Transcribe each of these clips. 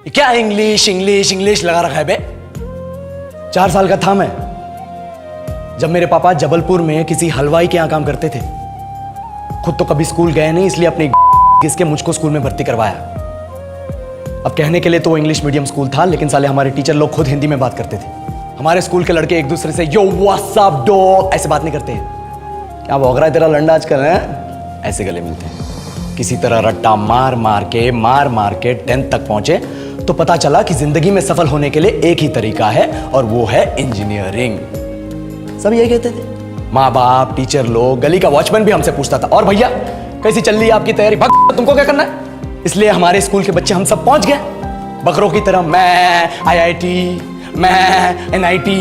क्या English English English लगा रखा है बे? 4 साल का था मैं जब मेरे पापा जबलपुर में किसी हलवाई के यहां काम करते थे। खुद तो कभी स्कूल गए नहीं, इसलिए अपनी किसके मुझको स्कूल में भर्ती करवाया। अब कहने के लिए तो वो इंग्लिश मीडियम स्कूल था, लेकिन साले हमारे टीचर लोग खुद हिंदी में बात करते थे। हमारे स्कूल के लड़के एक दूसरे से यो व्हाट्स अप डॉग ऐसे बात नहीं करते हैं। क्या भौंक रहा है तेरा लंडा आजकल है? ऐसे गले मिलते हैं। किसी तरह रट्टा मार मार के 10th तक पहुंचे तो पता चला कि जिंदगी में सफल होने के लिए एक ही तरीका है और वो है इंजीनियरिंग। सब यही कहते थे, माँ बाप, टीचर लोग, गली का वॉचमैन भी हमसे पूछता था, और भैया कैसी चल रही है आपकी तैयारी? भग, तुमको क्या करना है? इसलिए हमारे स्कूल के बच्चे हम सब पहुंच गए बकरों की तरह। मैं IIT, मैं NIT।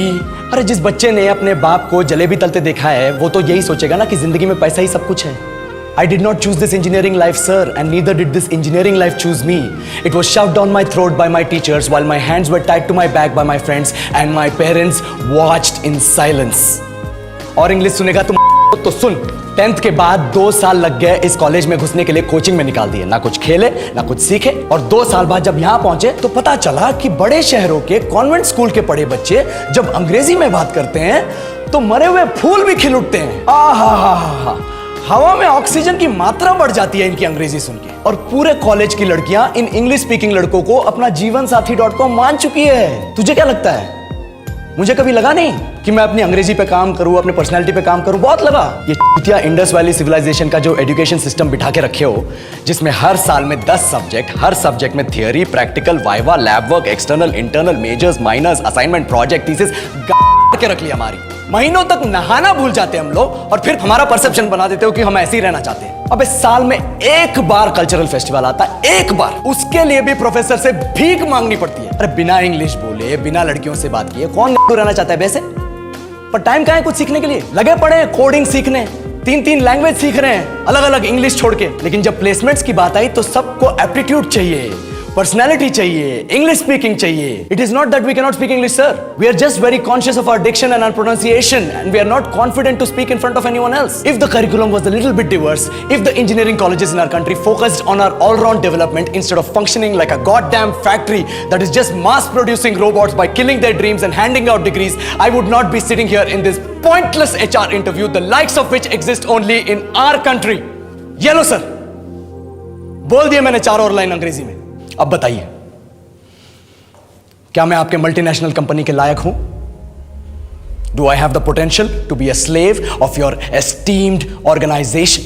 अरे जिस बच्चे ने अपने बाप को जलेबी तलते देखा है वो तो यही सोचेगा ना कि जिंदगी में पैसा ही सब कुछ है। I did not choose this engineering life, sir, and neither did this engineering life choose me. It was shoved down my throat by my teachers while my hands were tied to my back by my friends and my parents watched in silence. और English सुनेगा तुम तो सुन। 10th के बाद 2 साल लग गए इस कॉलेज में घुसने के लिए, कोचिंग में निकाल दिए। ना कुछ खेले ना कुछ सीखे, और 2 साल बाद जब यहाँ पहुंचे तो पता चला कि बड़े शहरों के कॉन्वेंट स्कूल के पढ़े बच्चे जब अंग्रेजी में बात करते हैं तो मरे हुए फूल भी खिल उठते हैं। आहा, हवा में ऑक्सीजन की मात्रा बढ़ जाती है इनकी अंग्रेजी सुन के। और पूरे कॉलेज की लड़कियां इन इंग्लिश स्पीकिंग लड़कों को अपना जीवन साथी .com मान चुकी है। तुझे क्या लगता है? मुझे कभी लगा नहीं कि मैं अपनी अंग्रेजी पे काम करूं, अपने पर्सनालिटी पे काम करूं। बहुत लगा। ये चूतिया इंडस वैली सिविलाइजेशन का जो एजुकेशन सिस्टम बिठा के रखे हो, जिसमें हर साल में 10 सब्जेक्ट, हर सब्जेक्ट में theory, practical, viva, lab work, external, internal, majors, minors, assignment, project, thesis के रख लिया। हमारी महीनों तक नहाना भूल जाते हैं हम लोग, और फिर हमारा परसेप्शन बना देते हो कि हम ऐसे ही रहना चाहते हैं। अबे साल में एक बार कल्चरल फेस्टिवल आता है, एक बार, उसके लिए भी प्रोफेसर से भीख मांगनी पड़ती है। अरे बिना इंग्लिश बोले, बिना लड़कियों से बात किए कौन रहना चाहता है वैसे? पर टाइम कहाँ है कुछ सीखने के लिए? लगे पड़े हैं कोडिंग सीखने, 3 लैंग्वेज सीख रहे हैं, अलग अलग इंग्लिश छोड़ के। लेकिन जब प्लेसमेंट्स की बात आई तो सबको एप्टीट्यूड चाहिए, पर्सनैलिटी चाहिए, इंग्लिश स्पीकिंग चाहिए। It is not that we can not speak English, sir. We are just very conscious of our diction and our pronunciation, and we are not confident to speak in front of anyone else. If the curriculum was a little bit diverse, if the engineering colleges in our country focused on our all-round development instead of functioning like a goddamn factory that is just mass-producing robots by killing their dreams and handing out degrees, I would not be sitting here in this pointless HR interview, the likes of which exist only in our country. Yellow sir, बोल दिया मैंने 4 और line अंग्रेजी में। अब बताइए, क्या मैं आपके मल्टीनेशनल कंपनी के लायक हूं? Do I have the potential to be a slave of your esteemed organization?